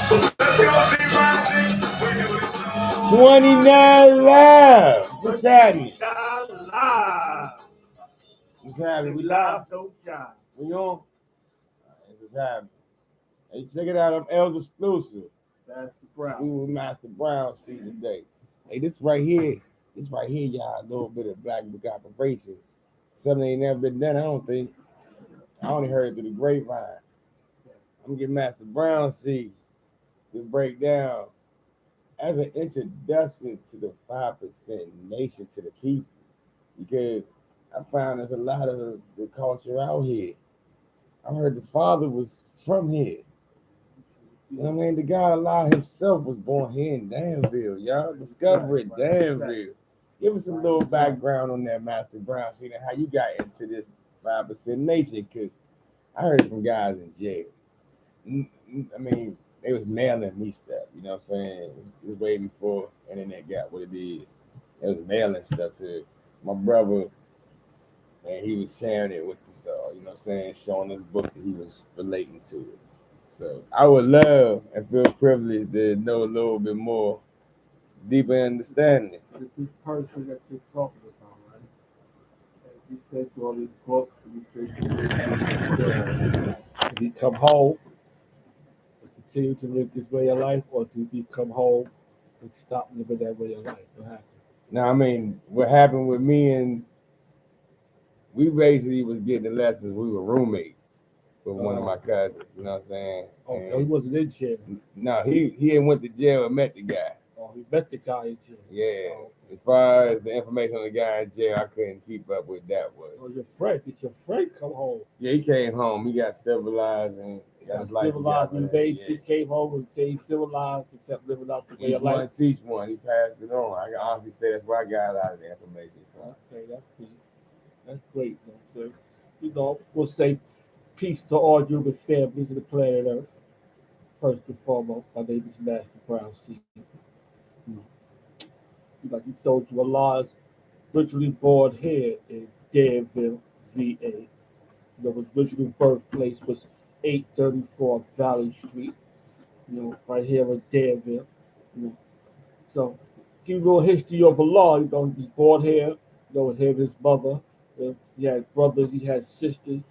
29 live. What's happening? What's happening? We live? We on? What's happening? Hey, check it out. I'm Els exclusive. We with Master Brown see today. Hey, this right here, y'all, a little bit of Black Book operations. Something ain't never been done, I don't think. I only heard it through the grapevine. I'm gonna get Master Brown see to break down as an introduction to the 5% nation to the people. Because I found there's a lot of the culture out here. I heard the father was from here. You know what I mean? The God Allah himself was born here in Danville, y'all. Discover it, Danville. Give us a little background on that, Master Brown, see how you got into this 5% nation, because I heard it from guys in jail. I mean, they was mailing me stuff, you know what I'm saying? It was way before internet got what it is. It was mailing stuff to my brother, and he was sharing it with us all, you know what I'm saying? Showing us books that he was relating to it. So I would love and feel privileged to know a little bit more, deeper understanding. This person that you're talking about, right? He said through all these books, and he said, did he come home and continue to live this way of life, or did he come home and stop living that way of life? What happened? Now, I mean, what happened with me and we basically was getting the lessons. We were roommates with one of my cousins. You know what I'm saying? Oh, he wasn't in jail. No, he had went to jail and met the guy. Oh, he met the guy in jail. Yeah. Oh, okay. As far as the information on the guy in jail, I couldn't keep up with that. Oh, your friend? Did your friend come home? Yeah, he came home. He got civilized and got his life civilized. Together. He came home and stayed civilized and kept living out the way of life. Teach one. He passed it on. I can honestly say that's where I got a lot of the information from. Okay, that's peace. That's great. So, we'll say peace to all human families of the planet Earth. First and foremost, my name is Master Brown C. Like he told you, Allah is originally born here in Danville, VA. His original birthplace was 834 Valley Street, right here in Danville. You know. So, give you a little history of Allah. He was born here, him, his mother. He had brothers, he had sisters.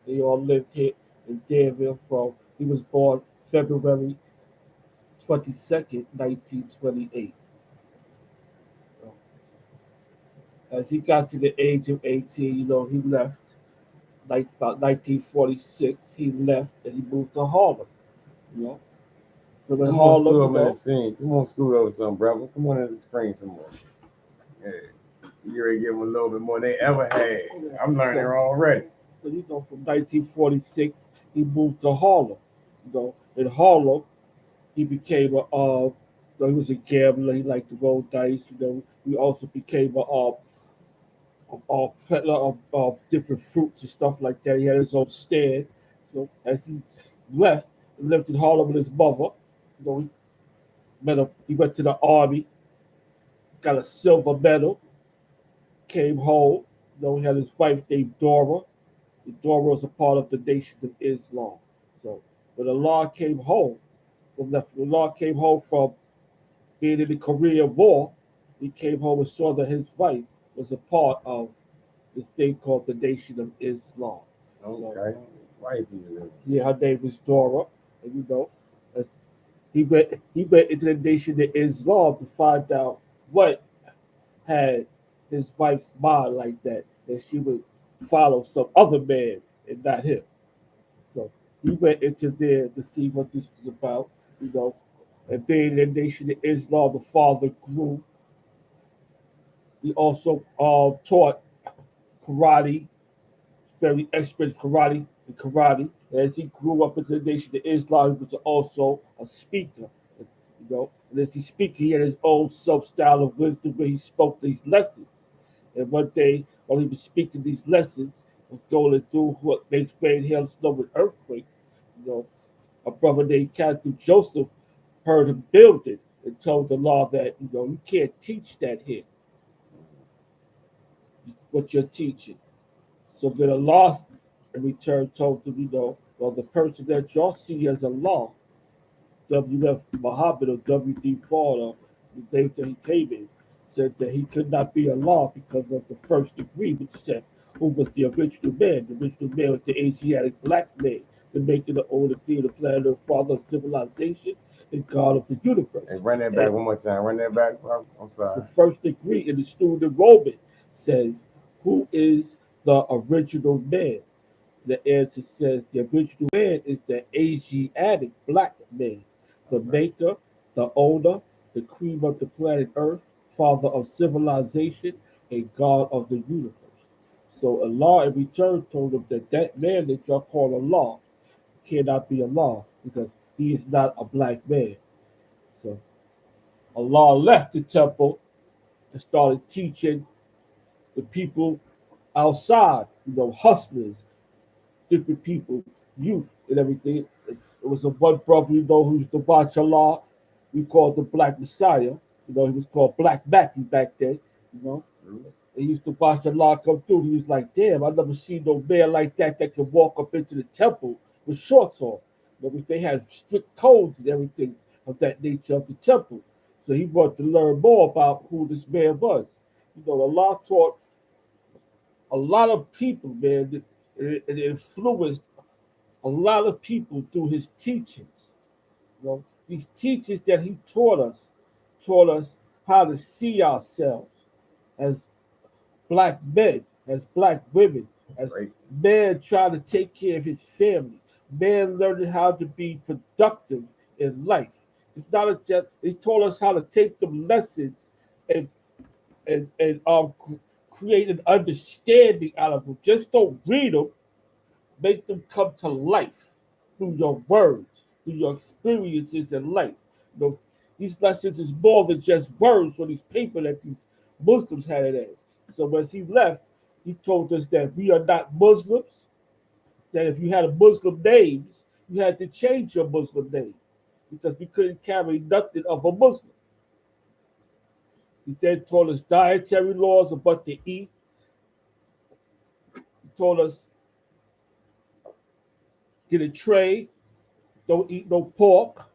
They all lived here in Danville he was born February 22nd, 1928. As he got to the age of 18, he left. Like about 1946, he left and he moved to Harlem. You know, from Come Harlem, on, over the scene. Come on, scoot over some, brother. Come on to the screen some more. Yeah, you ready to give them a little bit more than they ever had. I'm learning already. So from 1946, he moved to Harlem. In Harlem, he became he was a gambler. He liked to roll dice. He also became peddler of different fruits and stuff like that. He had his own stand. So as he left and lived in Harlem with his mother, he he went to the army, got a silver medal, came home. He had his wife named Dora. Dora was a part of the Nation of Islam. So when Allah came home, when Allah came home from being in the Korean War, he came home and saw that his wife was a part of this thing called the Nation of Islam. Okay. So, wife, yeah, her name was Dora, and he went into the Nation of Islam to find out what had his wife's mind like that she would follow some other man and not him. So he went into there to see what this was about, and being in the Nation of Islam, the father grew. He also taught karate, very expert in karate. As he grew up into the Nation of Islam, he was also a speaker. And as he speaks, he had his own self-style of wisdom where he spoke these lessons. And one day, while he was speaking these lessons, was going through what makes rain, hail, snow, and earthquakes. A brother named Captain Joseph heard him build it and told the law that you can't teach that here. What you're teaching. So then Allah in return told them, well, the person that y'all see as Allah W.F. Muhammad or W.D. Ford, the day that he came in, said that he could not be Allah because of the first degree, which said who was the original man. The original man was the Asiatic black man, the maker of the older being the planet Earth, father of civilization, and God of the universe. Hey, run that back one more time. Run that back, bro. I'm sorry. The first degree in the student enrollment says, who is the original man? The answer says the original man is the Asiatic black man, the maker, the owner, the cream of the planet Earth, father of civilization, and God of the universe. So Allah in return told him that that man that y'all call Allah cannot be Allah because he is not a black man. So Allah left the temple and started teaching the people outside, hustlers, different people, youth, and everything. It was a one brother, who's the Bachelor. We called the Black Messiah. He was called Black Mackie back then. He used to Bachelor come through. He was like, damn, I never seen no man like that can walk up into the temple with shorts on. They had strict codes and everything of that nature of the temple. So he wanted to learn more about who this man was. Allah taught a lot of people, man. It influenced a lot of people through his teachings. These teachings that he taught us how to see ourselves as black men, as black women, as man trying to take care of his family, man learning how to be productive in life. It's not just he taught us how to take them lessons and and create an understanding out of them. Just don't read them, make them come to life through your words, through your experiences in life. These lessons is more than just words on these paper that these Muslims had it as. So when he left, he told us that we are not Muslims, that if you had a Muslim name, you had to change your Muslim name because we couldn't carry nothing of a Muslim. He then told us dietary laws of what to eat. He told us get a tray, don't eat no pork,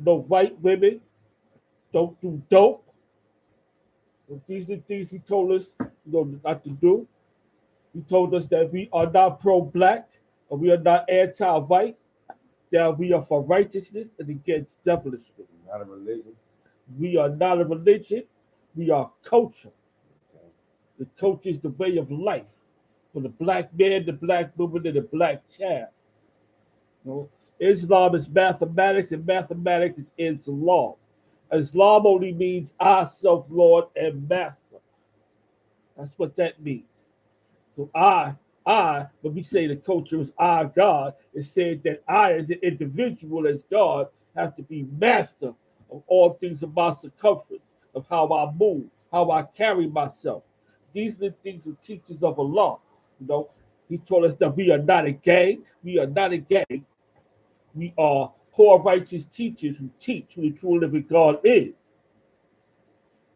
no white women, don't do dope. These are the things he told us not to do. He told us that we are not pro-black and we are not anti-white, that we are for righteousness and against devilishment. Not a religion. We are not a religion. We are culture. The culture is the way of life for the black man, the black woman, and the black child. Islam is mathematics, and mathematics is Islam. Islam only means I, self-Lord, and master. That's what that means. So when we say the culture is I, God, it's said that I, as an individual, as God, have to be master of all things of my circumference, of how I move, how I carry myself. These are the things the teachers of Allah. He told us that we are not a gang. We are not a gang. We are poor righteous teachers who teach who the true living God is.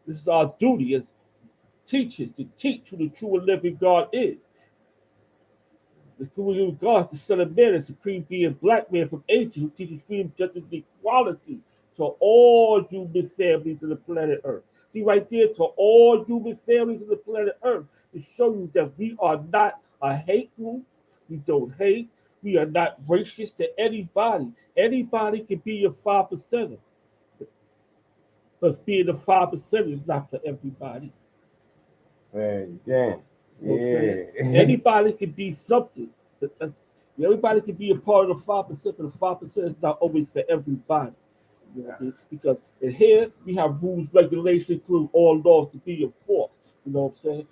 This is our duty as teachers to teach who the true and living God is. The true and living God is the Son of Man, the supreme being, black man from ancient, who teaches freedom, justice, and equality to all human families of the planet Earth. See right there, to all human families of the planet Earth, to show you that we are not a hate group. We don't hate. We are not racist to anybody. Anybody can be a 5%. But being a 5% is not for everybody. Hey, damn. Yeah. Anybody can be something. Everybody can be a part of the 5%, but the 5% is not always for everybody. Because in here we have rules, regulations, including all laws to be enforced. You know what I'm saying?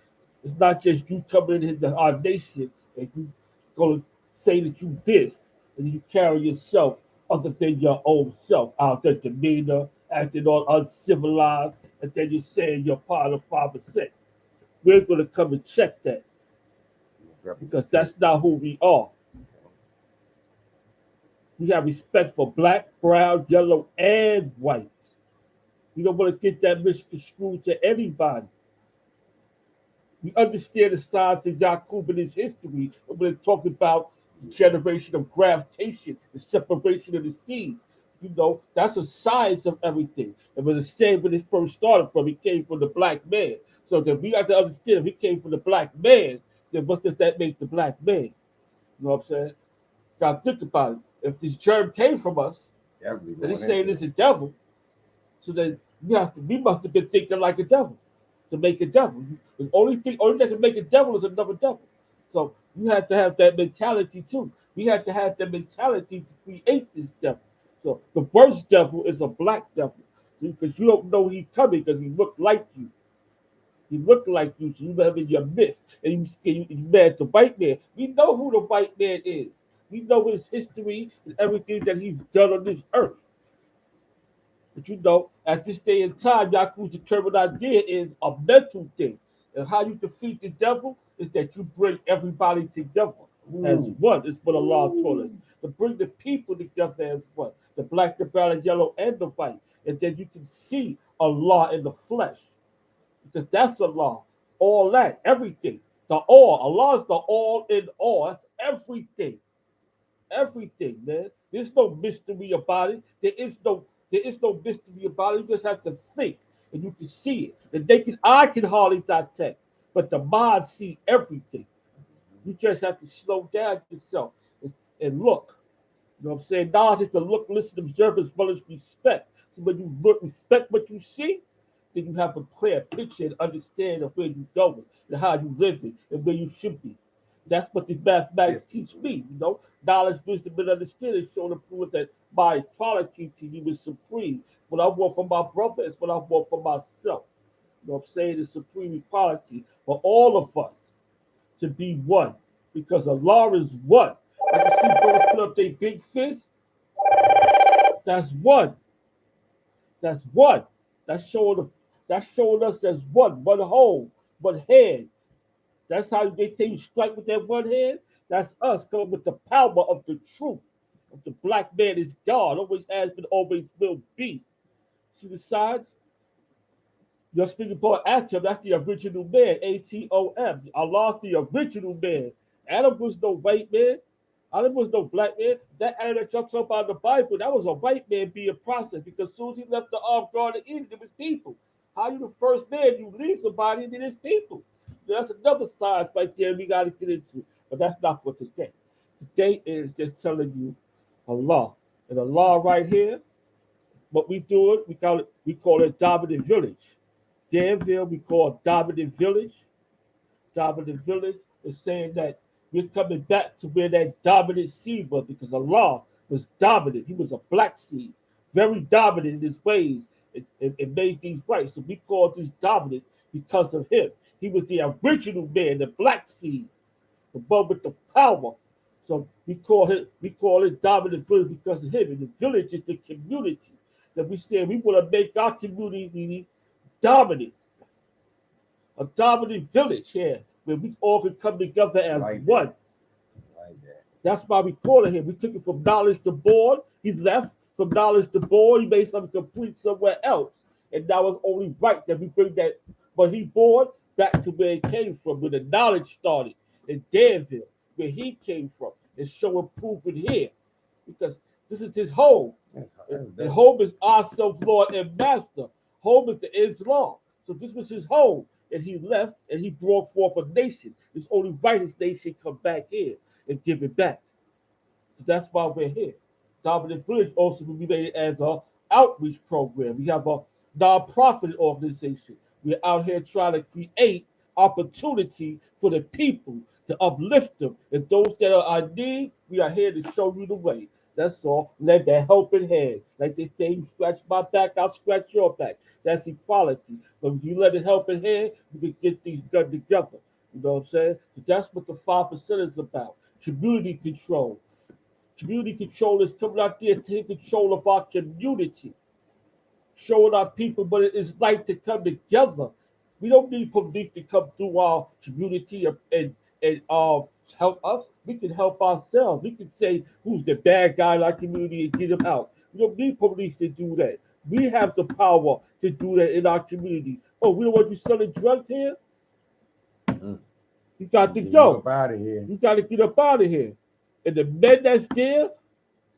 It's not just you coming into our nation and you gonna say that you this and you carry yourself other than your own self, out there demeanor, acting all uncivilized, and then you're saying you're part of 5%. We're gonna come and check that. Because that's not who we are. We have respect for black, brown, yellow, and white. We don't want to get that misconstrued to anybody. We understand the science of Yaqub and his history when it talks about the generation of gravitation, the separation of the seeds. You know, that's a science of everything. And when the same when it first started from, it came from the black man. So that we got to understand if it came from the black man, then what does that make the black man? You know what I'm saying? Gotta think about it. If this germ came from us, and it's saying it's a devil, so then we must have been thinking like a devil to make a devil. The only that can make a devil is another devil. So you have to have that mentality too. We have to have that mentality to create this devil. So the worst devil is a black devil because you don't know he's coming because he looked like you. He looked like you, so you have in your midst, and you mad the white man. We know who the white man is. We know his history and everything that he's done on this earth. But you know, at this day and time, Yaku's determined idea is a mental thing. And how you defeat the devil is that you bring everybody together as one. It's what Allah told us. To bring the people together as one. The black, the brown, the yellow, and the white. And then you can see Allah in the flesh. Because that's Allah. All that, everything. The all. Allah is the all in all. That's everything. Everything, man. There's no mystery about it. There is no mystery about it. You just have to think and you can see it. And I can hardly dissect, but the mind see everything. You just have to slow down yourself and look. You know what I'm saying? Knowledge is to look, listen, observe as well as respect. So when you look, respect what you see, then you have a clear picture and understand of where you're going and how you live it and where you should be. That's what these mathematics teach me, you know. Knowledge, wisdom, and understanding show and prove that my equality to you is supreme. What I want from my brother is what I want for myself. You know what I'm saying? It's supreme equality for all of us to be one. Because Allah is one. Like you see brothers put up their big fist, that's one. That's one. That's showing us there's one whole, one hand. That's how they tell you strike with that one hand. That's us coming with the power of the truth. Of the black man is God, always has been, always will be. See the signs? You're speaking about Atom, that's the original man, Atom. Allah's the original man. Adam was no white man. Adam was no black man. That Adam that jumps up out of the Bible, that was a white man being processed because as soon as he left the Garden of Eden, it was people. How you the first man, you leave somebody and then it's people. That's another science right there we got to get into. But that's not for today. Today is just telling you Allah. And Allah right here, what we do it, we call it Dominant Village. Danville, we call Dominant Village. Dominant Village is saying that we're coming back to where that dominant seed was because Allah was dominant. He was a black seed, very dominant in his ways and made things right. So we call this dominant because of him. He was the original man, the black seed, the one with the power. So we call it dominant village because of him. And the village is the community that we say we want to make our community dominant. A dominant village here where we all can come together as one. That's why we call it here. We took it from knowledge to board. He left from knowledge to board. He made something complete somewhere else. And now it's only right that we bring that, but he bored back to where it came from, where the knowledge started in Danville, where he came from, and showing proof in here. Because this is his home. And home is our self-Lord and master. Home is the Islam. So this was his home. And he left and he brought forth a nation. It's only right his nation come back here and give it back. So that's why we're here. Dominant Village also will be made as an outreach program. We have a non-profit organization. We're out here trying to create opportunity for the people to uplift them. And those that are in need, we are here to show you the way. That's all. Let that helping hand. Like they say, you scratch my back, I'll scratch your back. That's equality. But if you let it help in hand, you can get things done together. You know what I'm saying? So that's what the 5% is about. Community control. Community control is coming out there to take control of our community. Showing our people what it is like to come together. We don't need police to come through our community and help us. We can help ourselves. We can say who's the bad guy in our community and get him out. We don't need police to do that. We have the power to do that in our community. Oh, we don't want you selling drugs here? You got to go. Out of here. You got to get up out of here. And the men that's there,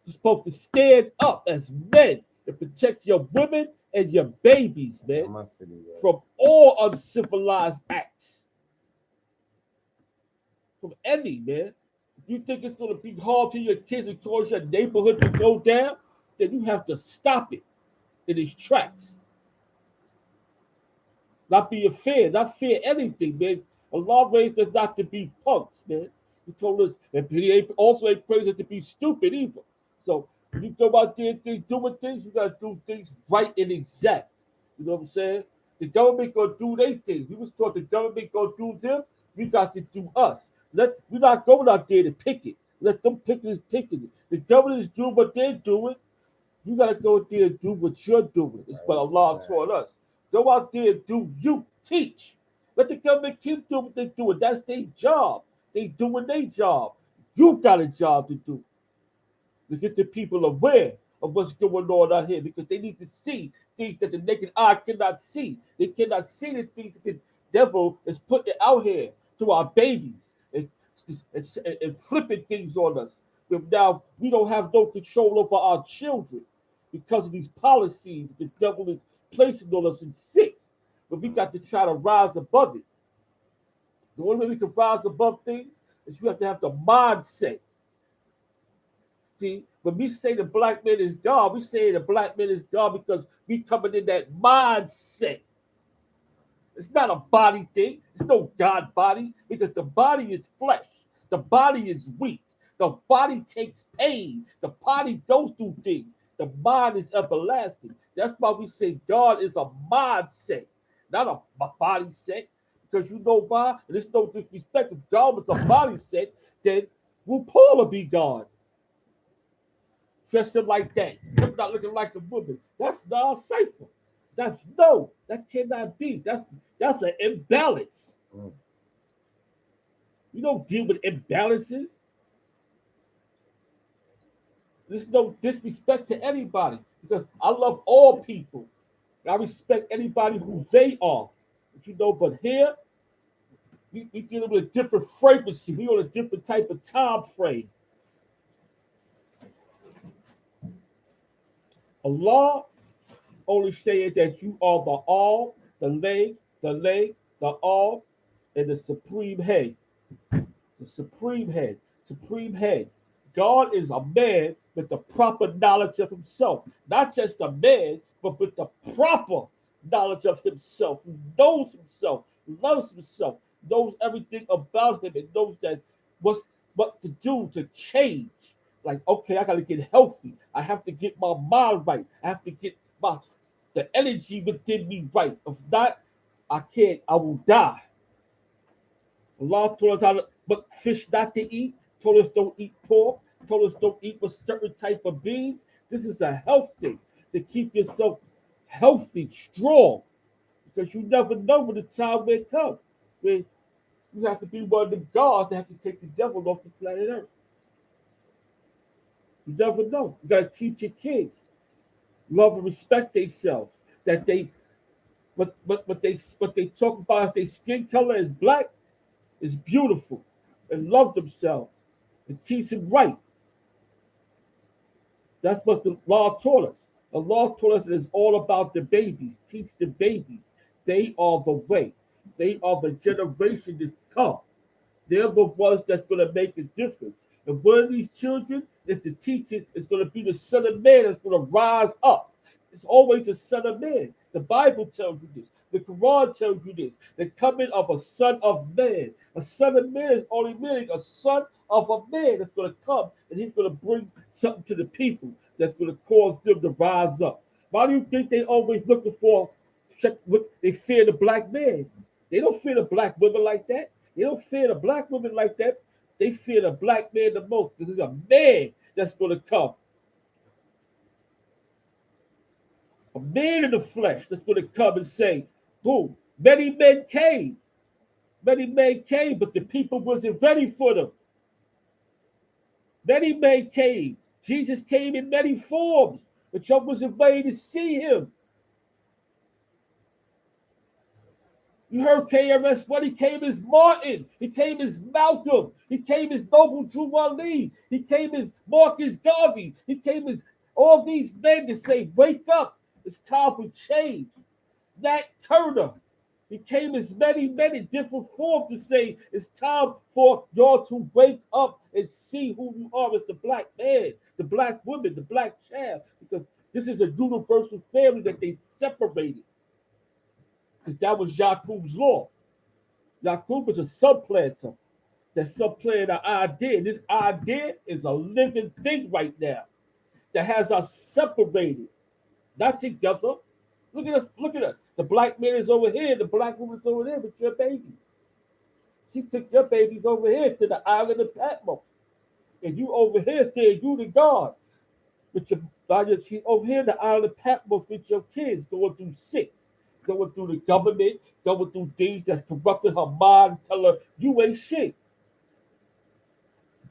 You're supposed to stand up as men and protect your women and your babies, man, from all uncivilized acts. From any, man. If you think it's going to be hard to your kids and cause your neighborhood to go down, then you have to stop it in its tracks. Not be afraid, not fear anything, man. Allah raised us not to be punks, man. He told us, and he also ain't praised us to be stupid either. So when you go out there and doing things, you gotta do things right and exact. You know what I'm saying? The government gonna do their things. We was taught the government gonna do them. We got to do us. We're not going out there to pick it. Let them pick it. The government is doing what they're doing. You gotta go there and do what you're doing. It's what Allah taught us. Go out there and do you teach. Let the government keep doing what they're doing. That's their job. They doing their job. You got a job to do. To get the people aware of what's going on out here because they need to see things that the naked eye cannot see. They cannot see the things that the devil is putting out here to our babies and flipping things on us. But now we don't have no control over our children because of these policies the devil is placing on us in six. But we got to try to rise above it. The only way we can rise above things is you have to have the mindset. See, when we say the black man is God, we say the black man is God because we coming in that mindset. It's not a body thing. It's no God body because the body is flesh. The body is weak. The body takes pain. The body don't do things. The mind is everlasting. That's why we say God is a mindset, not a body set. Because you know why? And there's no disrespect. If God was a body set, then will Paula be God? Dressing like that. Him not looking like a woman. That's not safe. That cannot be. That's an imbalance. You don't deal with imbalances. There's no disrespect to anybody because I love all people. I respect anybody who they are. But here, we dealing with a different frequency. We on a different type of time frame. Allah only saying that you are the all, the lay, the all, and the supreme head. The supreme head. God is a man with the proper knowledge of himself. Not just a man, but with the proper knowledge of himself, who knows himself, loves himself, knows everything about him, and knows that what to do to change. Like, okay, I gotta get healthy. I have to get my mind right. I have to get the energy within me right. If not, I will die. Allah told us what fish not to eat, told us don't eat pork, told us don't eat with certain type of beans. This is a health thing to keep yourself healthy, strong, because you never know when the time may come when you have to be one of the gods that have to take the devil off the planet Earth. You never know. You gotta teach your kids love and respect themselves. That they, what they talk about if their skin color is black, is beautiful, and love themselves and teach them right. That's what the law taught us. The law taught us that it's all about the babies. Teach the babies. They are the way. They are the generation that come. They're the ones that's going to make a difference. And one of these children is the teacher, is going to be the son of man that's going to rise up. It's always a son of man. The Bible tells you this. The Quran tells you this. The coming of a son of man. A son of man is only meaning a son of a man that's going to come and he's going to bring something to the people that's going to cause them to rise up. Why do you think they always looking for, they fear the black man? They don't fear the black women like that. They don't fear the black women like that. They fear the black man the most. This is a man that's going to come. A man in the flesh that's going to come and say, boom, many men came. Many men came, but the people wasn't ready for them. Many men came. Jesus came in many forms, but y'all wasn't ready to see him. You heard KRS-One, he came as Martin, he came as Malcolm, he came as Noble Drew Ali, he came as Marcus Garvey, he came as all these men to say, wake up, it's time for change. Nat Turner, he came as many men in different forms to say, it's time for y'all to wake up and see who you are as the black man, the black woman, the black child, because this is a universal family that they separated. Because that was Jacob's law. Jacob was a supplanter that supplanted an idea. This idea is a living thing right now that has us separated, not together. Look at us, look at us. The black man is over here, the black woman is over there with your babies. She took your babies over here to the island of Patmos. And you over here saying you the God. With your she over here in the island of Patmos with your kids going through six, going through the government, going through things that's corrupting her mind, tell her you ain't shit.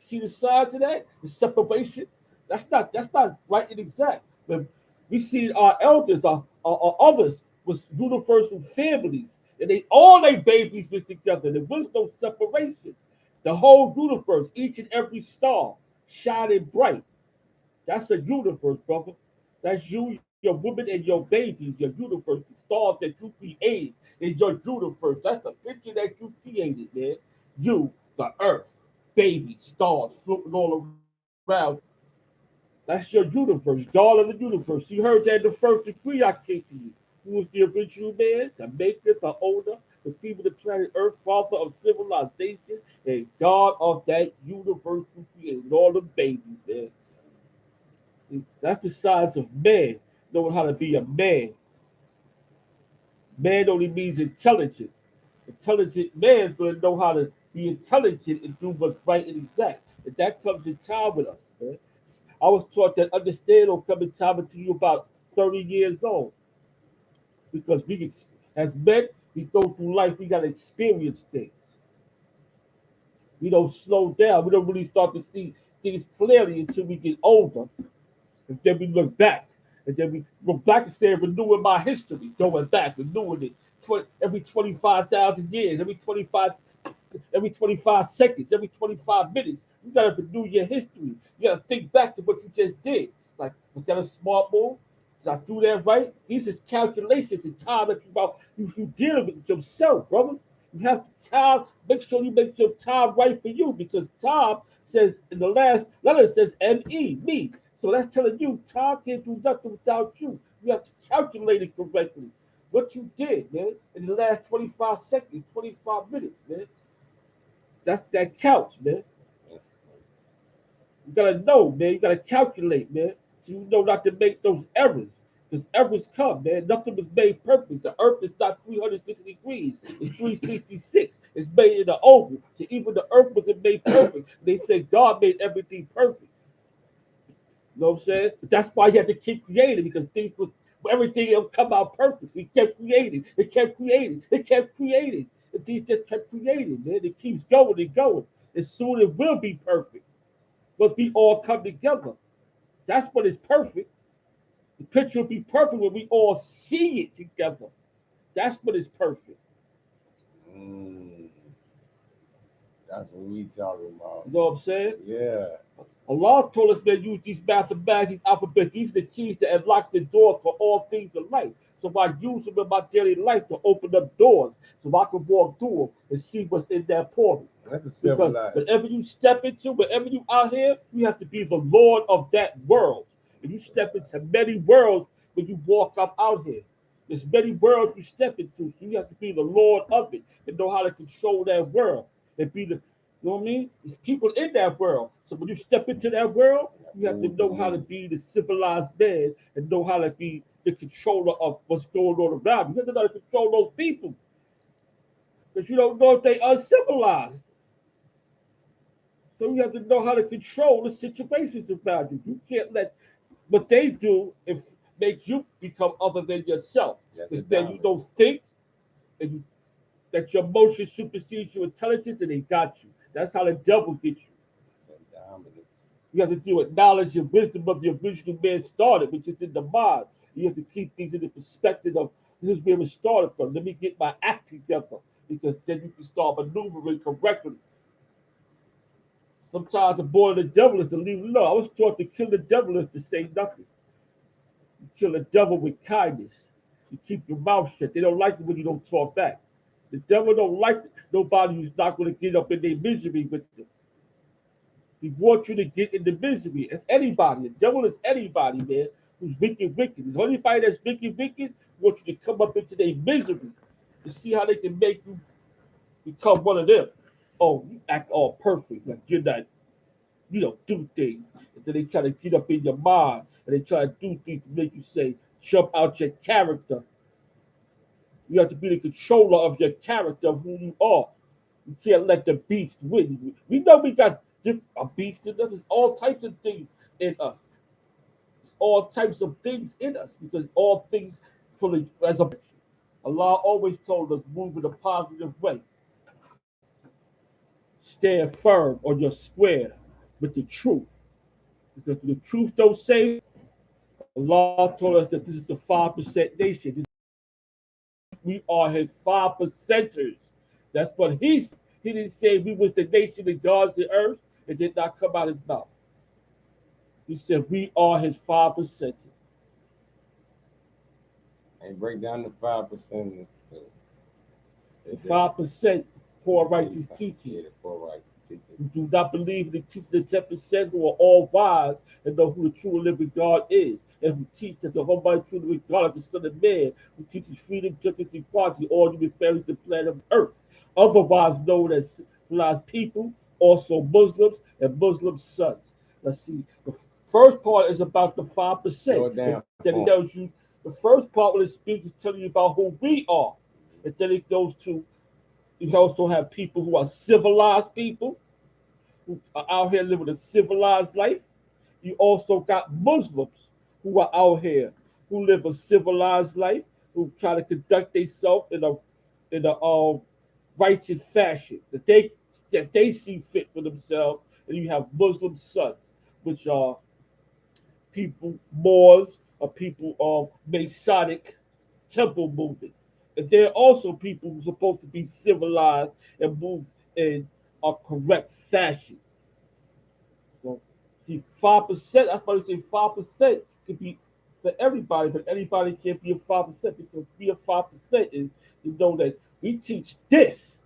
See the side to that? The separation? That's not right and exact. But we see our elders, our others was universal families. And they all their babies was together. There was no separation. The whole universe, each and every star, shining bright. That's a universe, brother. That's you, your woman, and your babies, your universe, the stars that you created in your universe. That's a picture that you created, man. You, the earth, baby, stars floating all around. That's your universe, God of the universe. You heard that in the first decree I came to you. Who was the original man, the maker, the owner, the people, the planet Earth, father of civilization, and God of that universe who created all the babies, man. That's the size of man, knowing how to be a man. Man only means intelligent. Intelligent man going to know how to be intelligent and do what's right and exact. And that comes in time with us, man. I was taught that understand will come in time until you about 30 years old. Because as men, we go through life, we got to experience things. We don't slow down. We don't really start to see things clearly until we get older. And then we look back. And then we look back and say, renewing my history, going back, renewing it every 25,000 years, every 25 seconds, every 25 minutes. You gotta renew your history. You gotta think back to what you just did. Like, was that a smart move? Did I do that right? These is calculations and time that you dealing with yourself, brothers. You have to time, make sure you make your time right for you because time says in the last letter it says me, me. So that's telling you time can't do nothing without you. You have to calculate it correctly. What you did, man, in the last 25 seconds, 25 minutes, man. That counts, man. You gotta know, man. You gotta calculate, man. So you know not to make those errors. Because errors come, man. Nothing was made perfect. The earth is not 360 degrees. It's 366. It's made in an oval. So even the earth wasn't made perfect. They say God made everything perfect. You know what I'm saying? But that's why you have to keep creating because things was everything will come out perfect. We kept creating. It kept creating. It kept creating. And things just kept creating, man. It keeps going and going. And soon it will be perfect. Once we all come together. That's when it's perfect. The picture will be perfect when we all see it together. That's when it's perfect. Mm, that's what we talking about. You know what I'm saying? Yeah. Allah told us, man, use these mathematics, these alphabets. These are the keys that unlock the door for all things in life. So I use them in my daily life to open up doors so I can walk through them and see what's in that portal. That's a simple because whatever you step into, wherever you out here, you have to be the Lord of that world. And you step into many worlds when you walk up out here. There's many worlds you step into, so you have to be the Lord of it and know how to control that world and be the, you know what I mean? There's people in that world. So when you step into that world, you have to know how to be the civilized man and know how to be the controller of what's going on around you. You have to know how to control those people because you don't know if they are civilized. So you have to know how to control the situations around you. You can't let what they do if make you become other than yourself. Because then you don't think and that your emotion supersedes your intelligence and they got you. That's how the devil gets you. You have to deal with knowledge and wisdom of the original man started, which is in the mind. You have to keep things in the perspective of This is where it started from. Let me get my act together because then you can start maneuvering correctly. Sometimes the boy of the devil is to leave alone. I was taught to kill the devil is to say nothing. You kill the devil with kindness. You keep your mouth shut. They don't like it when you don't talk back. The devil don't like nobody who's not going to get up in their misery with them. He wants you to get in the misery. It's anybody. The devil is anybody, man, who's wicked. And anybody that's wicked wants you to come up into their misery to see how they can make you become one of them. Oh, you act all perfect. Like you're not, you don't do things. And then they try to get up in your mind and they try to do things to make you say, jump out your character. You have to be the controller of your character, of who you are. You can't let the beast win. We know we got a beast in us. There's all types of things in us. There's all types of things in us because all things fully as a Allah always told us move in a positive way. Stand firm on your square with the truth. Because the truth don't say Allah told us that this is the 5% nation. We are his 5%ers. That's what he said. He didn't say we was the nation of gods and earth. It did not come out his mouth. He said we are his 5%ers. And break down the 5% too. The 5% poor righteous teachers. Yeah, the poor righteous teachers. Who do not believe in the 10% who are all wise and know who the true and living God is. And who teach that the Almighty true and living God is the Son of Man, who teaches freedom, justice, and equality, all human families, the planet of earth. Otherwise known as civilized people, also Muslims and Muslim sons. Let's see. The first part is about the 5%. Then it tells you the first part of the speech is telling you about who we are. And then it goes to you also have people who are civilized people who are out here living a civilized life. You also got Muslims who are out here who live a civilized life, who try to conduct themselves in a righteous fashion that they see fit for themselves. And you have Muslim sons, which are people, Moors, or people of Masonic temple movements. And there are also people who are supposed to be civilized and move in a correct fashion. So, see, 5%, that's why they say 5% can be for everybody, but everybody can't be a 5% because be a 5% is you know that we teach this.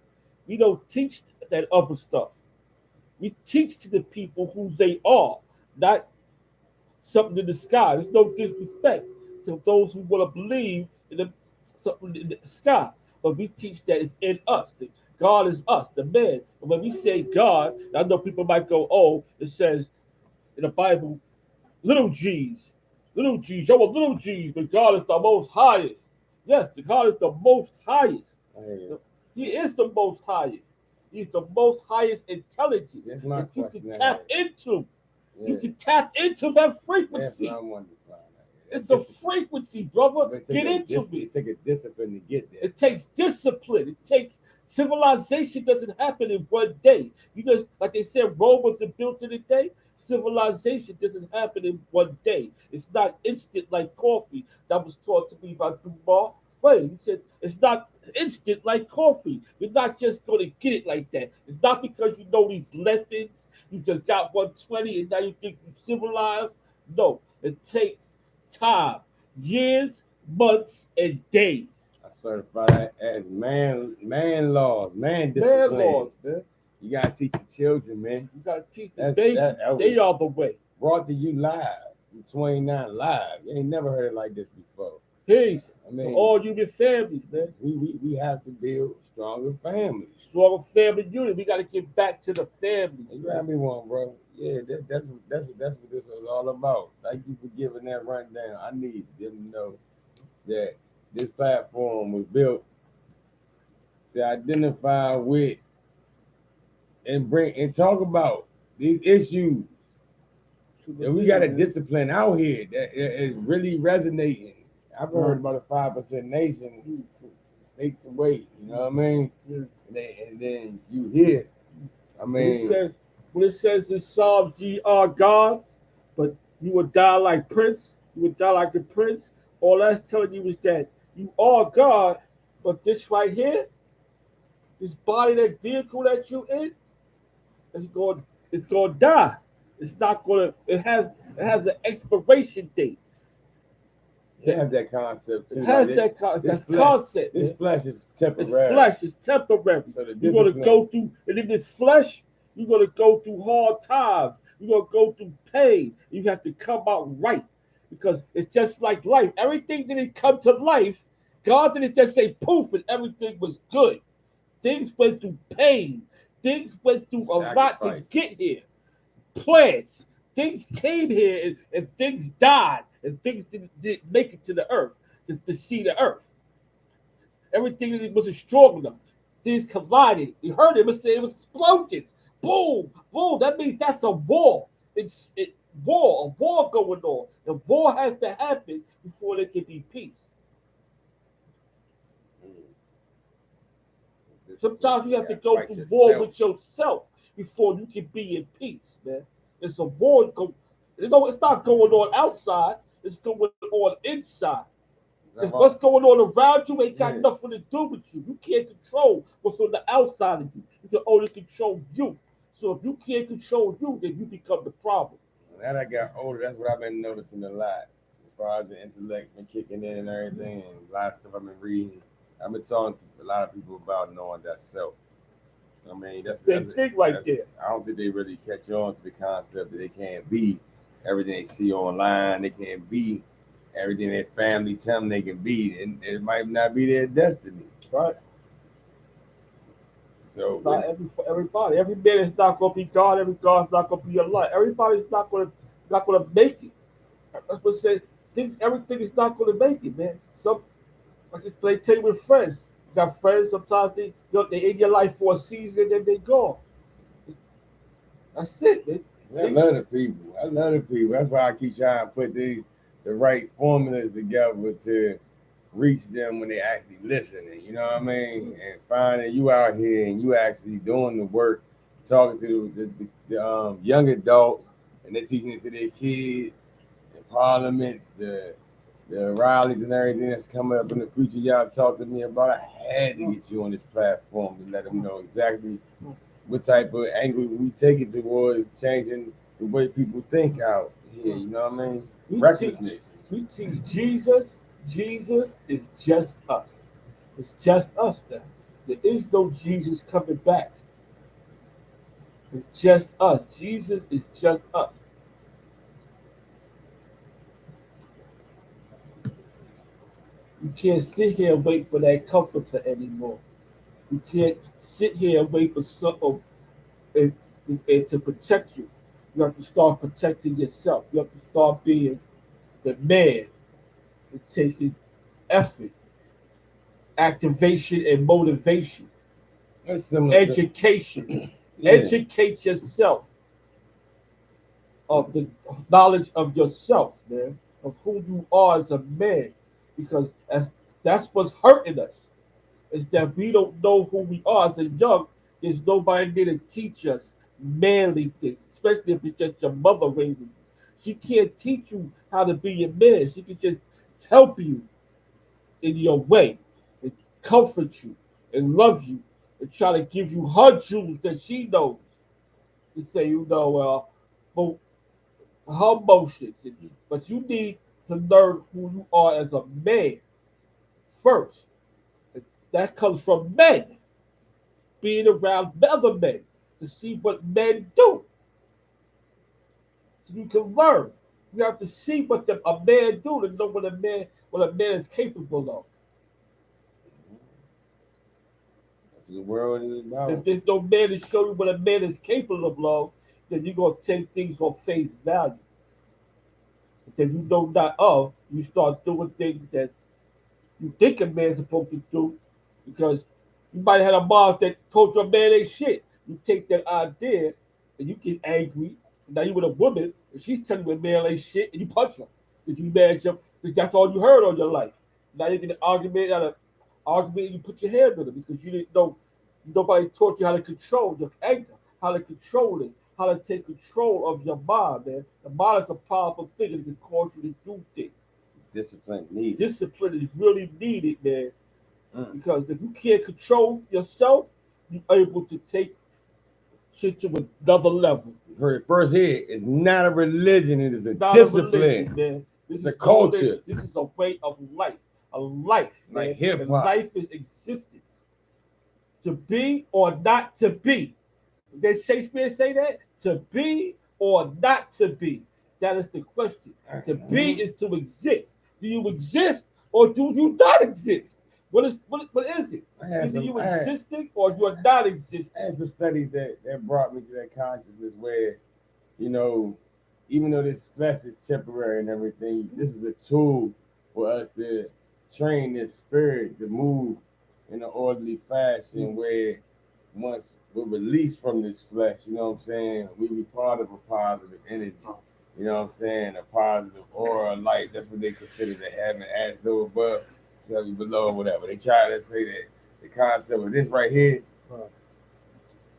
We don't teach that other stuff. We teach to the people who they are, not something in the sky. There's no disrespect to those who want to believe in something in the sky. But we teach that it's in us. That God is us, the man. And when we say God, I know people might go, oh, it says in the Bible, little g's. Little g's. Yo, little g's, but God is the most highest. Yes, the God is the most highest. He is the most highest. He's the most highest intelligence that you can tap into. Yeah. You can tap into that frequency. It's a frequency, brother. Get into it. It takes a discipline to get there. It takes discipline. It takes civilization. Doesn't happen in one day. You know, like they said, Rome wasn't built in a day. Civilization doesn't happen in one day. It's not instant like coffee. That was taught to me by Dumas. Wait, he said it's not instant like coffee. You're not just going to get it like that. It's not because you know these lessons. You just got 120 and now you think you're civilized. No, it takes time, years, months, and days. I certify that as man laws, man discipline. Man laws, man. You gotta teach the children, man. You gotta teach the babies. They are the way. Brought to you live, 29 live. You ain't never heard it like this before. Peace. I mean, for all human families, man. We have to build stronger families. Stronger family unit. We gotta get back to the family. You grab me one, bro. Yeah, that's what this is all about. Thank you for giving that rundown. I need them to know that this platform was built to identify with and bring and talk about these issues. And we got a discipline out here that is really resonating. I've heard about a 5% nation, states away, you know what I mean? Yeah. And then you hear, I mean, when it says in Psalms, ye are gods, but you would die like Prince, you would die like the Prince. All that's telling you is that You are God, but this right here, this body, that vehicle that you in, it's going to die. It's not going to. It has an expiration date. They have that concept too. It has like that this flesh, concept. This Man. flesh is It's temporary. flesh. It's temporary. So the You're going to discipline, go through, and in this flesh, you're going to go through hard times. You're going to go through pain. You have to come out right because it's just like life. Everything didn't come to life. God didn't just say poof and everything was good. Things went through pain. Things went through a lot to sacrifice. get here. Plants. Things came here and things died and things didn't make it to the earth to see the earth. Everything wasn't strong enough. Things collided. You heard it. It was explosions. Boom, boom. That means that's a war. A war going on. The war has to happen before there can be peace. Sometimes you have to go through war with yourself before you can be in peace, man. It's a war. It's not going on outside. It's going on inside. What's going on around you ain't got nothing to do with you. You can't control what's on the outside of you. You can only control you. So if you can't control you, then you become the problem. As I got older, that's what I've been noticing a lot. As far as the intellect been kicking in and everything, and a lot of stuff I've been reading. I've been talking to a lot of people about knowing that self. I mean, that's thing right there. I don't think they really catch on to the concept that they can't be everything they see online. They can't be everything their family tell them they can be, and it might not be their destiny. Right. So not everybody. Every man is not going to be God. Every God is not going to be your life. Everybody's not going to make it. That's what I said. Things, everything is not going to make it, man. Some like I play tell you with friends. You got friends. Sometimes they in your life for a season and then they go. That's it, man. I love the people. I love the people. That's why I keep trying to put the right formulas together to reach them when they actually listening. You know what I mean? And finding you out here and you actually doing the work, talking to the young adults, and they're teaching it to their kids, the parliaments, the rallies and everything that's coming up in the future. Y'all talk to me about. I had to get you on this platform to let them know exactly what type of angle we take it towards changing the way people think out here. You know what I mean? Recklessness. We teach Jesus. Jesus is just us. It's just us now. There is no Jesus coming back. It's just us. Jesus is just us. You can't sit here and wait for that comforter anymore. You can't sit here and wait for something and, and to protect you. You have to start protecting yourself. You have to start being the man and taking effort, activation, and motivation, education. Yeah. Educate yourself of the knowledge of yourself, man, of who you are as a man, because that's what's hurting us. Is that we don't know who we are as a young. There's nobody there to teach us manly things, especially if it's just your mother raising you. She can't teach you how to be a man. She can just help you in your way and comfort you and love you and try to give you her jewels that she knows. To say, but her emotions. But you need to learn who you are as a man first. That comes from men, being around other men to see what men do. So you can learn. You have to see what a man do to know what a man is capable of. That's what the world is about. If there's no man to show you what a man is capable of, then you're gonna take things on face value. But then you know not of, you start doing things that you think a man's supposed to do because you might have had a mom that told you a man ain't shit. You take that idea and you get angry. Now you with a woman and she's telling you a man ain't shit and you punch her. If you mad at her, because that's all you heard all your life. Now you get an argument out of argument and you put your hand on it because you didn't know nobody taught you how to control your anger, how to control it, how to take control of your mind, man. The mind is a powerful thing and it can cause you to do things. Discipline needed. Discipline is really needed, man. Mm. Because if you can't control yourself, you're able to take shit to another level. You heard it first here. It's not a religion. It is a Not discipline. a religion, man. It's a culture. This is a way of life. A life, man. Like hip And hop. life is existence. To be or not to be. Did Shakespeare say that? To be or not to be. That is the question. To be is to exist. Do you exist or do you not exist? What is it? Either you existing or you are not existing. I had some studies that brought me to that consciousness where, you know, even though this flesh is temporary and everything, this is a tool for us to train this spirit to move in an orderly fashion where once we're released from this flesh, you know what I'm saying, we be part of a positive energy. You know what I'm saying? A positive aura, light. That's what they consider the heaven, as though above, shall be below, or whatever. They try to say that the concept of this right here,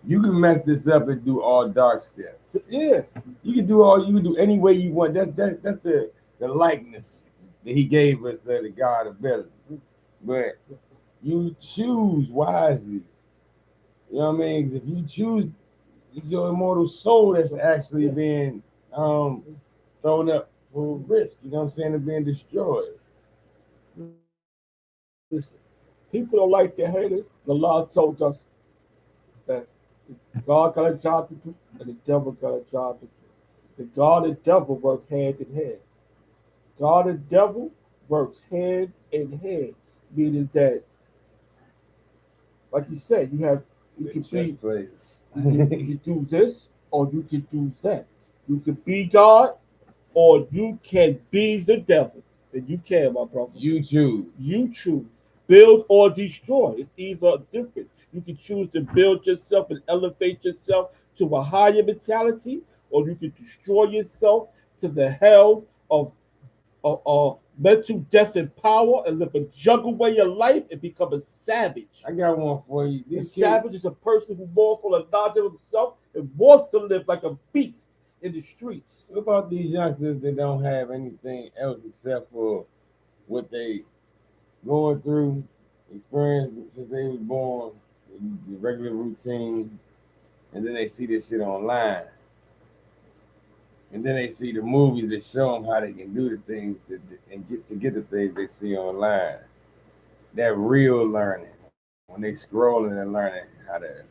you can mess this up and do all dark stuff. Yeah. You can do any way you want. That's the likeness that he gave us, the God ability. But you choose wisely. You know what I mean? 'Cause if you choose, it's your immortal soul that's actually being thrown up for risk. You know what I'm saying? Of being destroyed. Listen, people don't like to hate us. The law told us that God got a job to do and the devil got a job to do. The God and devil work hand in hand. God and devil works hand in hand, meaning that, like you said, you can do this or you can do that. You can be God or you can be the devil. And you can, my brother. You choose. You choose. Build or destroy. It's either different. You can choose to build yourself and elevate yourself to a higher mentality, or you can destroy yourself to the hells of mental death and power and live a juggle way of life and become a savage. I got one for you. A savage is a person who more full of knowledge of himself and wants to live like a beast in the streets. What about these youngsters that don't have anything else except for what they going through, experience since they was born, the regular routine, and then they see this shit online. And then they see the movies that show them how they can do the things and get the things they see online. That real learning, when they scrolling and learning how to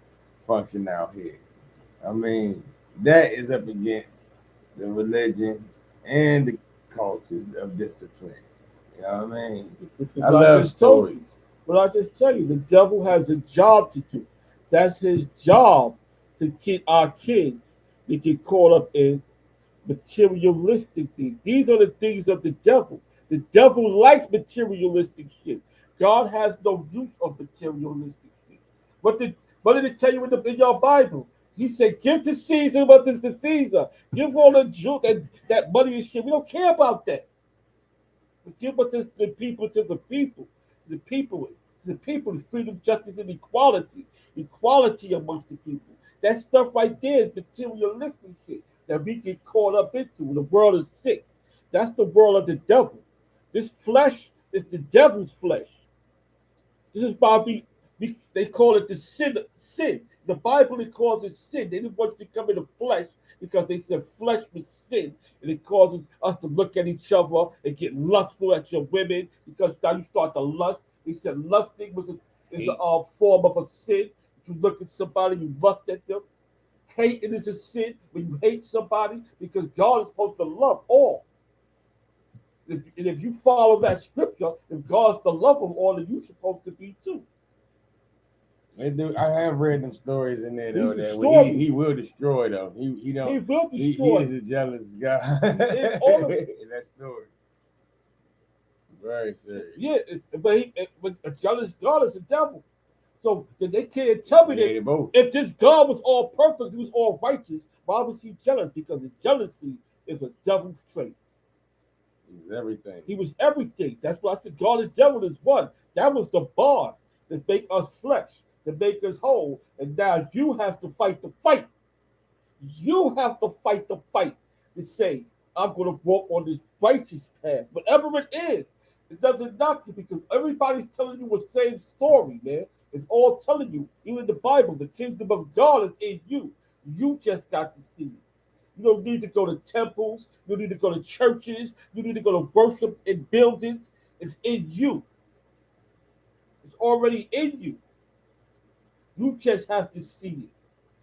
function out here. I mean, that is up against the religion and the cultures of discipline. You know what I mean? I love stories. But I just tell you, the devil has a job to do. That's his job to keep our kids to get caught up in materialistic things. These are the things of the devil. The devil likes materialistic shit. God has no use of materialistic shit. What did it tell you in your Bible? He said, give to Caesar what is to Caesar. Give all the Jew that money and shit. We don't care about that. But give what the people to the people. The people, the people is freedom, justice, and equality. Equality amongst the people. That stuff right there is materialistic shit that we get caught up into. The world is sick. That's the world of the devil. This flesh is the devil's flesh. This is why they call it the sin. Sin. The Bible it calls it sin. They didn't want you to come in the flesh because they said flesh was sin, and it causes us to look at each other and get lustful at your women because now you start to lust. They said lusting is a form of a sin. You look at somebody, you lust at them. Hating is a sin when you hate somebody because God is supposed to love all. And if you follow that scripture, if God's the love of all, then you're supposed to be too. They do. I have read them stories in there though that he will destroy though. He don't. He will destroy. He is a jealous guy. In that story. Very serious. Yeah, but a jealous God is a devil. So they can't tell me that if this God was all perfect, he was all righteous, why was he jealous? Because the jealousy is a devil's trait. He was everything. He was everything. That's why I said God and devil is one. That was the bond that make us flesh, that make us whole. And now you have to fight the fight. You have to fight the fight to say, I'm going to walk on this righteous path. Whatever it is, it doesn't knock you because everybody's telling you the same story, man. It's all telling you, even the Bible, the kingdom of God is in you. You just got to see it. You don't need to go to temples. You don't need to go to churches. You need to go to worship in buildings. It's in you. It's already in you. You just have to see it.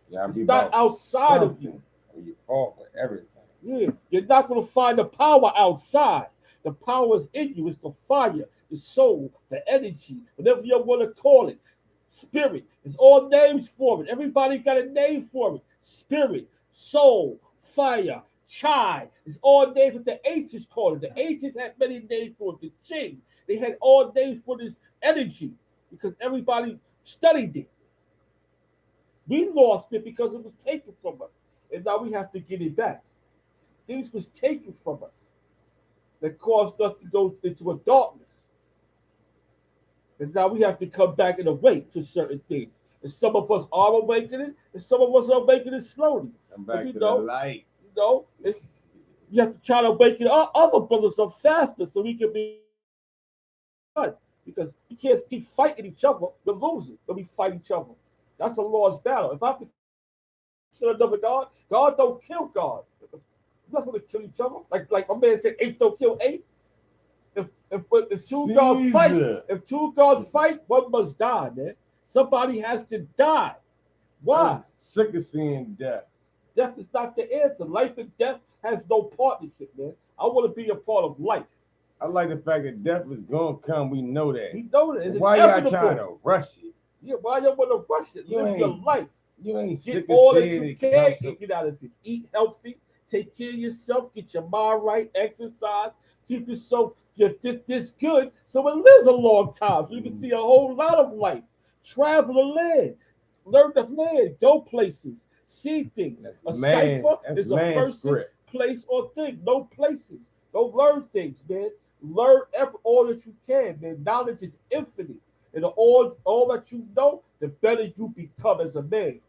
Yeah, it's not outside of you. You fall for everything. Yeah, you're not going to find the power outside. The power is in you. It's the fire, the soul, the energy, whatever you want to call it. Spirit. It's all names for it. Everybody got a name for it. Spirit, soul, fire, chai. It's all names that the ancients called it. The ancients had many names for it. The Qing. They had all names for this energy because everybody studied it. We lost it because it was taken from us. And now we have to get it back. Things was taken from us that caused us to go into a darkness. And now we have to come back and awake to certain things. And some of us are awakening, and some of us are awakening slowly. Come back to the light. You have to try to awaken our other brothers up faster so we can be done. Because we can't keep fighting each other. We're losing when we fight each other. That's a lost battle. If I have to kill another God, God don't kill God. We're not going to kill each other. Like my man said, eight don't kill eight. If two gods fight, one must die, man. Somebody has to die. Why? I'm sick of seeing death. Death is not the answer. Life and death has no partnership, man. I want to be a part of life. I like the fact that death is gonna come. We know that. We know that. Why y'all trying to rush it? Yeah, why y'all want to rush it? Live your life. You ain't get sick all of that you can and get out of it. Eat healthy. Take care of yourself. Get your mind right. Exercise. Keep yourself this good so it lives a long time. So you can see a whole lot of life. Travel the land. Learn the land. Go places. See things. A cipher is a person, script. Place, or thing. No places. Go learn things, man. Learn all that you can, man. Knowledge is infinite. And all that you know, the better you become as a man.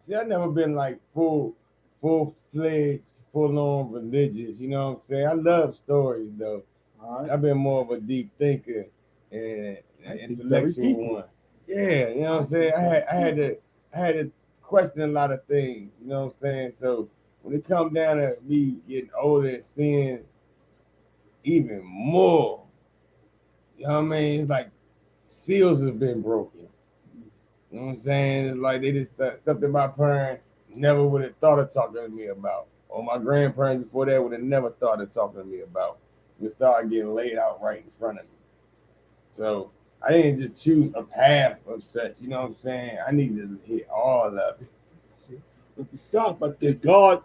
See, I've never been like full-fledged, full-on religious. You know what I'm saying? I love stories, though. Right. I've been more of a deep thinker and an intellectual one. Yeah, you know what I'm saying? I had to question a lot of things, you know what I'm saying? So when it comes down to me getting older and seeing even more, you know what I mean? It's like seals have been broken. You know what I'm saying? It's like they just stuff that my parents never would have thought of talking to me about. Or my grandparents before that would have never thought of talking to me about. We started getting laid out right in front of me. So I didn't just choose a path of such, you know what I'm saying? I needed to hit all of it. But the shot, but the God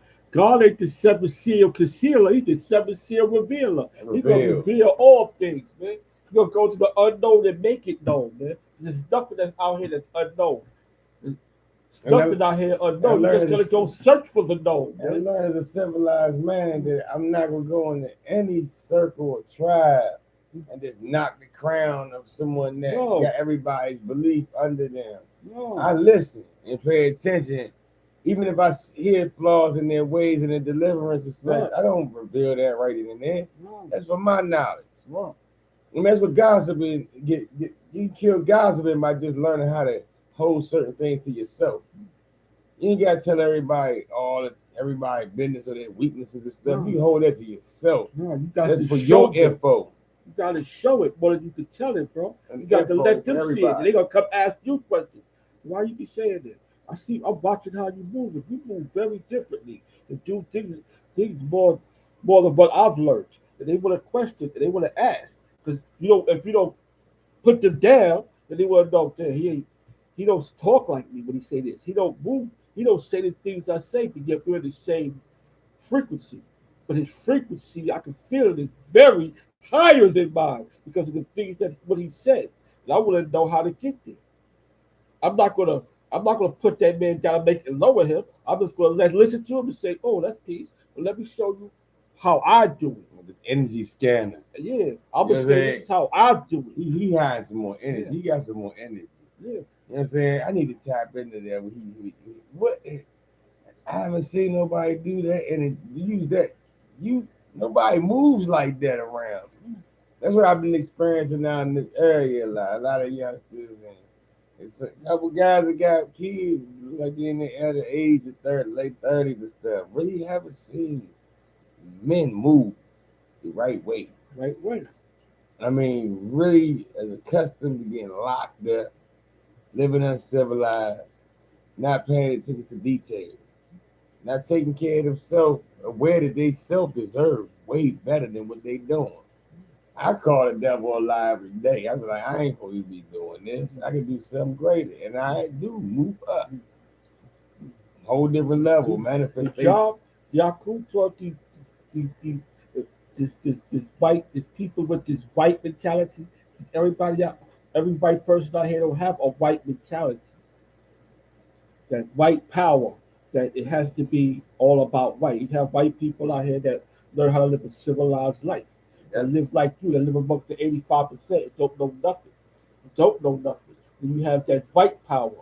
ain't the seven seal concealer, he's the seven seal revealer. He's gonna reveal all things, man. He's gonna go to the unknown and make it known, man. There's nothing that's out here that's unknown. There's nothing out here unknown. You're just gonna go search for the known. I learned as a civilized man that I'm not gonna go into any circle or tribe and just knock the crown of someone that got everybody's belief under them. No. I listen and pay attention. Even if I hear flaws in their ways and their deliverance and such, I don't reveal that right in there. No. That's for my knowledge. Right. And that's what gossiping you kill gossiping by just learning how to hold certain things to yourself. You ain't gotta tell everybody everybody business or their weaknesses and stuff. No. You hold that to yourself. No, you got that's for your info. You gotta show it more than you can tell it, bro. You got to let them see it. They're gonna come ask you questions. Why you be saying that? I'm watching how you move. If you move very differently and do things more than what I've learned. And they want to question and they want to ask. Because if you don't put them down, then they want to know that he don't talk like me when he say this. He don't move. He don't say the things I say, but yet we're the same frequency. But his frequency, I can feel it is very higher than mine because of the things that what he said. And I want to know how to get there. I'm not gonna put that man down and make it lower him. I'm just gonna listen to him and say, "Oh, that's peace." But let me show you how I do it. The energy scanner. Yeah, I'm gonna say this is how I do it. He has some more energy. Yeah. He got some more energy. Yeah, you know what I'm saying? I need to tap into that. What? I haven't seen nobody do that and use that Nobody moves like that around. That's what I've been experiencing now in this area a lot. A lot of youngsters and it's a couple guys that got kids like in the at the age of late 30s and stuff. Really haven't seen men move the right way. Right way. I mean, really as accustomed to getting locked up, living uncivilized, not paying attention to detail, not taking care of themselves, aware that they self deserve way better than what they doing. I call the devil a lie every day. I be like, I ain't supposed to be doing this. I can do something greater, and I do move up, whole different level, manifestation. The job, Yaku taught these this people with this white mentality. Every white person out here don't have a white mentality. That white power, that it has to be all about white. You have white people out here that learn how to live a civilized life. That live like you, that live amongst the 85%, don't know nothing. Don't know nothing. When you have that white power,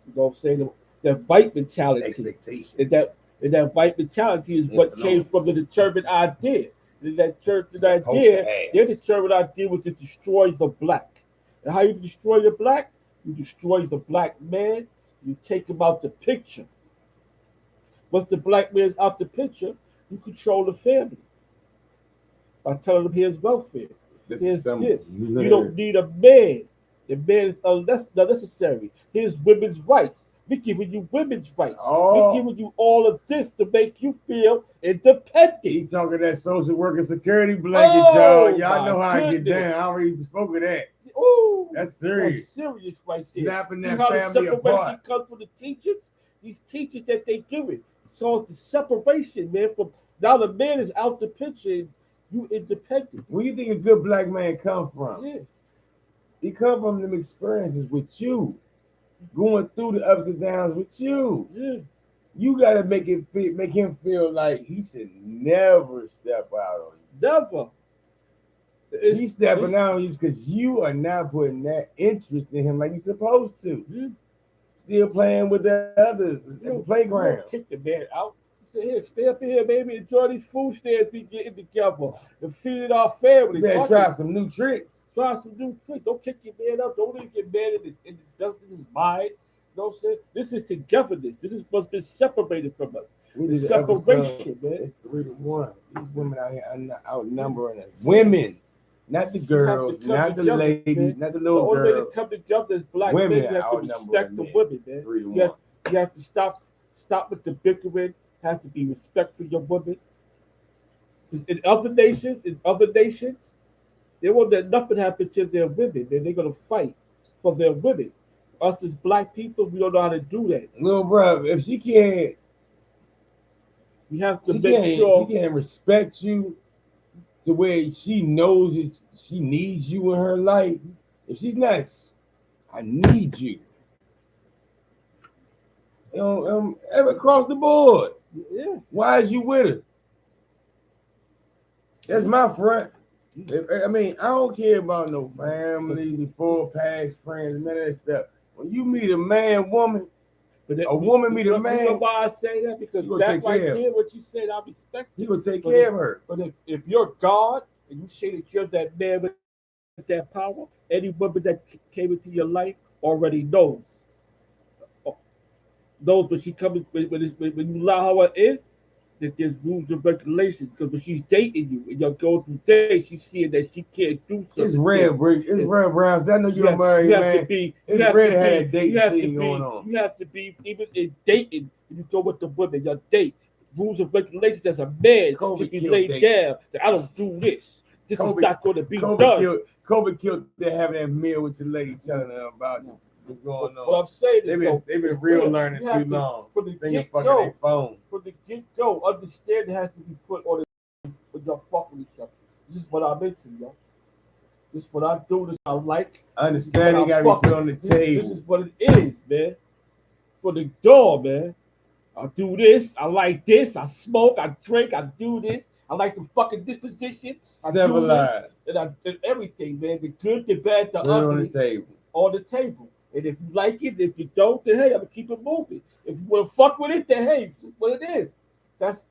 you know what I'm saying? That white mentality. Expectation. And that white mentality is what came from the determined idea. And that idea, their determined idea was to destroy the black. And how you destroy the black? You destroy the black man, you take him out the picture. Once the black man's out the picture, you control the family by telling him here's welfare. Here's this. You don't need a man. The man is unnecessary. Here's women's rights. We're giving you women's rights. We're giving you all of this to make you feel independent. He talking that social worker security blanket, y'all. Y'all know how I get down. I already spoke of that. Ooh, that's serious. That's serious right there. Snapping that how family the apart. Comes from the teachers. These teachers that they give it. So it's the separation, man. From now the man is out the picture. And you independent. Where you think a good black man come from? Yeah. He come from them experiences with you, going through the ups and downs with you. Yeah. You gotta make him feel like he should never step out on you. Never. He's stepping out on you because you are not putting that interest in him like you're supposed to. Yeah. Still playing with the others at the playground. Kick the man out. He said, here, stay up here, baby. Enjoy these food stands we getting together and feeding our family. You better try some new tricks. Try some new tricks. Don't kick your man up. Don't even get mad in the dust. This is mine. You know what I'm saying? This is togetherness. This is what's been separated from us. The separation, man. It's 3-1. These women out here are outnumbering us. Women, not the girls, not the ladies, man. Not the little girls. The only way to come together is black women. Men. You have to respect the women, man. 3-1. You have to stop with the bickering. Have to be respect for your women. In other nations, they won't let nothing happen to their women. They're gonna fight for their women. Us as black people, we don't know how to do that. Little bro, if she can't, you have to make sure she can't respect you the way she knows that she needs you in her life. If she's not, I need you. You know, across the board. Yeah. Why is you with her? That's my front. I mean, I don't care about no family, before, past friends, none of that stuff. When you meet a man, woman, a woman meet a man. You know why I say that? Because that right there, what you said, I respect. He will take care of her. But if you're God and you say that you're that man with that power, any woman that came into your life already knows. Knows when she comes when you allow her in, that there's rules and regulations. Because when she's dating you and you're going through days, she's seeing that she can't do something. It's red, bro. It's red, Browns. I know you're a married man. It's red to have that dating scene going on. You have to be, even in dating, when you go with the women, your date, rules and regulations as a man should be laid down. That I don't do this. This is not going to be done. Kobe killed that having that meal with your lady telling her about it. What's going on? What I'm saying is, they've been real learning too long. From the get-go, from the get-go, understanding has to be put on it when y'all fuck with each other. This is what I'm into, yo. This is what I do. This is what I like. Understanding got to be put on the table. This is what it is, man. For the door, man. I do this. I like this. I smoke. I drink. I do this. I like the fucking disposition. I do this. And everything, man. The good, the bad, the ugly. On the table. On the table. And if you like it, if you don't, then hey, I'm gonna keep it moving. If you want to fuck with it, then hey, this is what it is. That's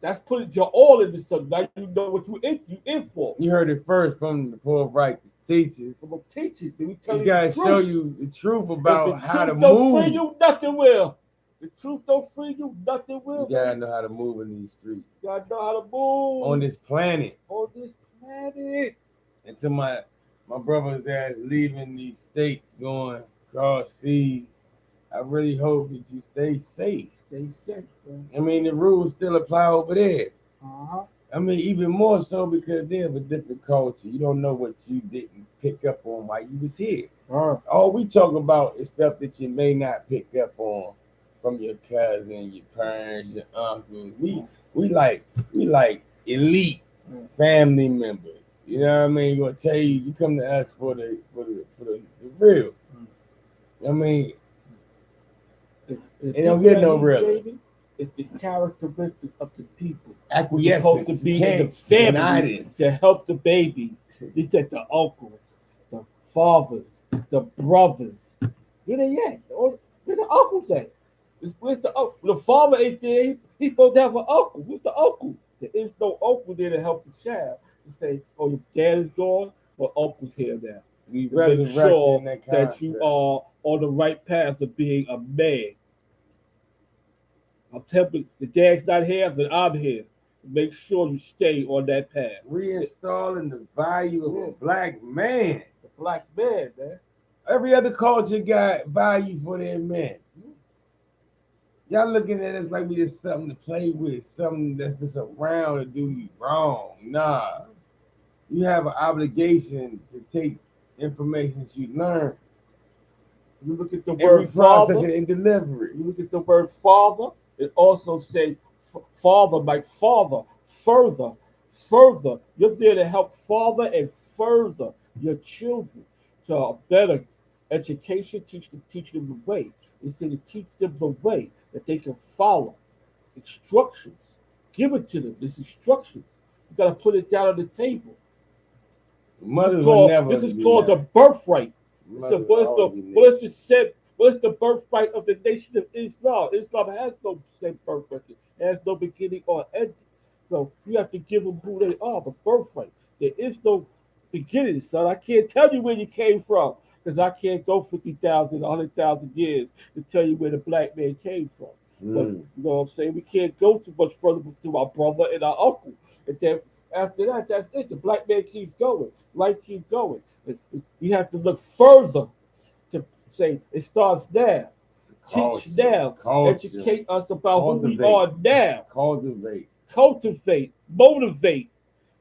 That's putting your all into something. Now you know what you in for. You heard it first from the poor righteous teachers. From the teachers, then we tell We you gotta the truth. show you the truth about If the how to truth don't move. free you, nothing will. The truth don't free you, nothing will. You gotta know how to move in these streets. You gotta know how to move On this planet. On this planet. And to my brothers that's leaving these states going across seas, I really hope that you stay safe. Stay safe, man. I mean, the rules still apply over there. Uh-huh. I mean, even more so because they have a different culture. You don't know what you didn't pick up on while you was here. All we talk about is stuff that you may not pick up on from your cousin, your parents, your uncles. We like elite family members. You know what I mean? Gonna tell you come to us for the real. I mean, it don't get no real. It's the characteristics of the people. Acquiescence. Supposed to be in the family to help the babies. They said the uncles, the fathers, the brothers. Where they at? Where the uncles at? Where's the uncle? The father ain't there. He's supposed to have an uncle. Who's the uncle? There is no uncle there to help the child. You say, oh, your dad is gone, but uncle's here now. We make sure that you are on the right path of being a man. I'm telling you, the dad's not here, then I'm here. Make sure you stay on that path. Reinstalling the value of a black man. The black man, man. Every other culture got value for their men. Y'all looking at us like we just something to play with, something that's just around to do you wrong. Nah. You have an obligation to take information that you learn. You look at the word father and deliver it. You look at the word father, it also says father, like father, further. You're there to help father and further your children to a better education, teach them the way. They say to teach them the way that they can follow. Instructions. Give it to them. This instructions. You gotta put it down on the table. This is called the birthright. So what is the birthright of the nation of Islam? Islam has no same birthright. It has no beginning or ending. So you have to give them who they are, the birthright. There is no beginning, son. I can't tell you where you came from because I can't go 50,000, 100,000 years to tell you where the black man came from. But you know what I'm saying? We can't go too much further to our brother and our uncle. And then after that, that's it. The black man keeps going. Life keeps going. You have to look further to say it starts now. Teach now. Educate us about who we are now. Cultivate. Motivate.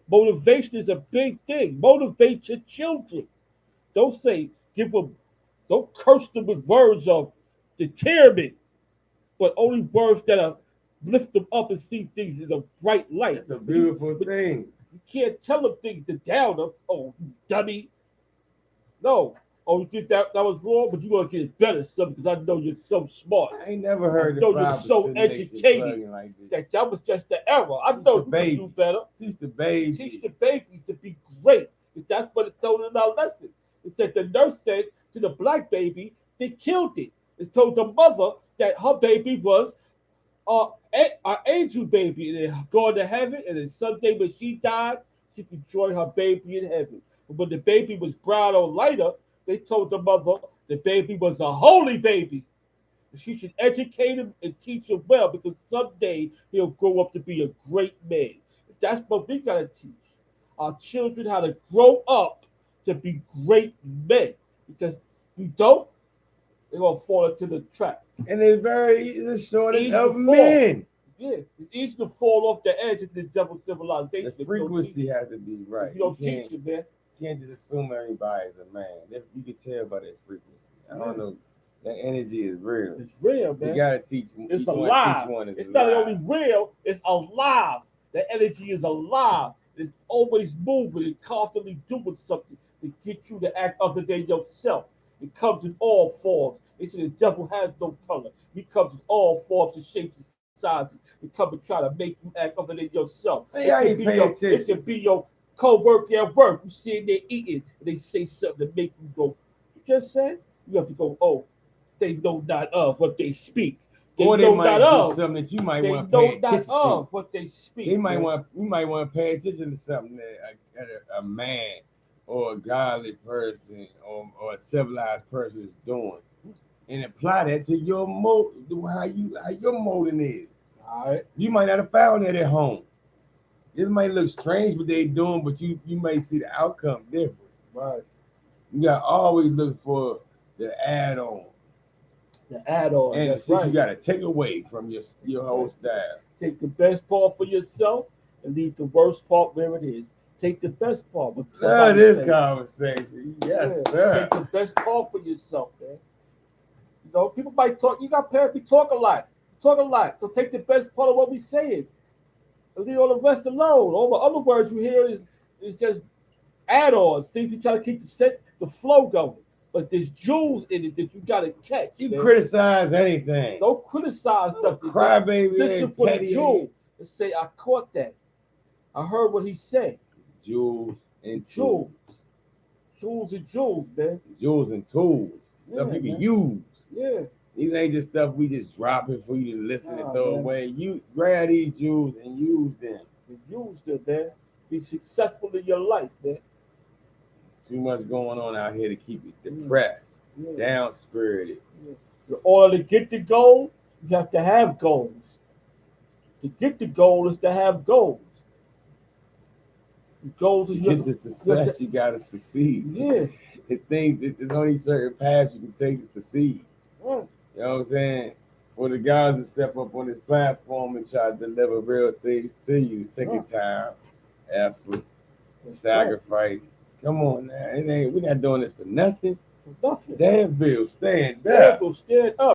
Motivation is a big thing. Motivate your children. Don't don't curse them with words of deterrent, but only words that lift them up and see things in a bright light. It's a beautiful thing. You can't tell them things to down them. Oh, you dummy. No. Oh, you think that was wrong, but you're going to get it better, son, because I know you're so smart. I ain't never heard I know you're so educated like that was just the error. I know you can do better. Teach the babies. Teach the babies to be great. That's what it's told in our lesson. It said the nurse said to the black baby, they killed it. It told the mother that her baby was our angel baby, and then going to heaven, and then someday when she died, she could join her baby in heaven. But when the baby was brown or lighter, they told the mother the baby was a holy baby. She should educate him and teach him well because someday he'll grow up to be a great man. That's what we gotta teach our children, how to grow up to be great men. Because we don't, they're gonna fall into the trap. And it's very easy shortage of men. Yeah, it's easy to fall off the edge into the devil civilization. The frequency has to be right. You don't teach it, man. You can't just assume everybody's a man. You can tell by that frequency. I don't know. That energy is real. It's real, man. You gotta teach. It's alive. It's not only real, it's alive. The energy is alive. It's always moving and constantly doing something to get you to act other than yourself. It comes in all forms. They say the devil has no color. He comes in all forms and shapes and sizes. He comes and try to make you act other than yourself. It can be your co-worker at work. You sitting there eating, and they say something to make you go, you just said? You have to go, oh, they know not of what they speak. or they know might not do of. something that you might They want to know pay not attention of to. what they speak. You might man. want to pay attention to something that a man or a godly person or a civilized person is doing, and apply that to your how your molding is. All right. You might not have found that at home. This might look strange what they doing, but you may see the outcome different. Right. You got to always look for the add-on. The add-on. And That's the shit right. you got to take away from your whole style. Take the best part for yourself and leave the worst part where it is. Take the best part. Love this conversation. Yes, sir. Take the best part for yourself, man. You know, people might talk. You got parents, we talk a lot. So take the best part of what we saying. And leave all the rest alone. All the other words you hear is just add-ons, things you try to keep the flow going. But there's jewels in it that you gotta catch. You man. criticize anything. Don't criticize nothing. Crybaby. Listen for the jewel and say, I caught that. I heard what he said. Jewels and Jewels. Jewels and jewels, man. Jewels and tools. Stuff you can use. Yeah. These ain't just stuff we just dropping for you to listen and throw man. away. You grab these jewels and use them. Use them, man. Be successful in your life, man. Too much going on out here to keep you depressed, down spirited. In order to get the goal, you have to have goals. To get the goal is to have goals. The goals To is get the success, you gotta succeed. Yeah. There's only certain paths you can take to succeed. Yeah. You know what I'm saying? For the guys to step up on this platform and try to deliver real things to you, taking time, effort, sacrifice. Come on now. We're not doing this for nothing. Nothing. Danville, stand up. Stand up.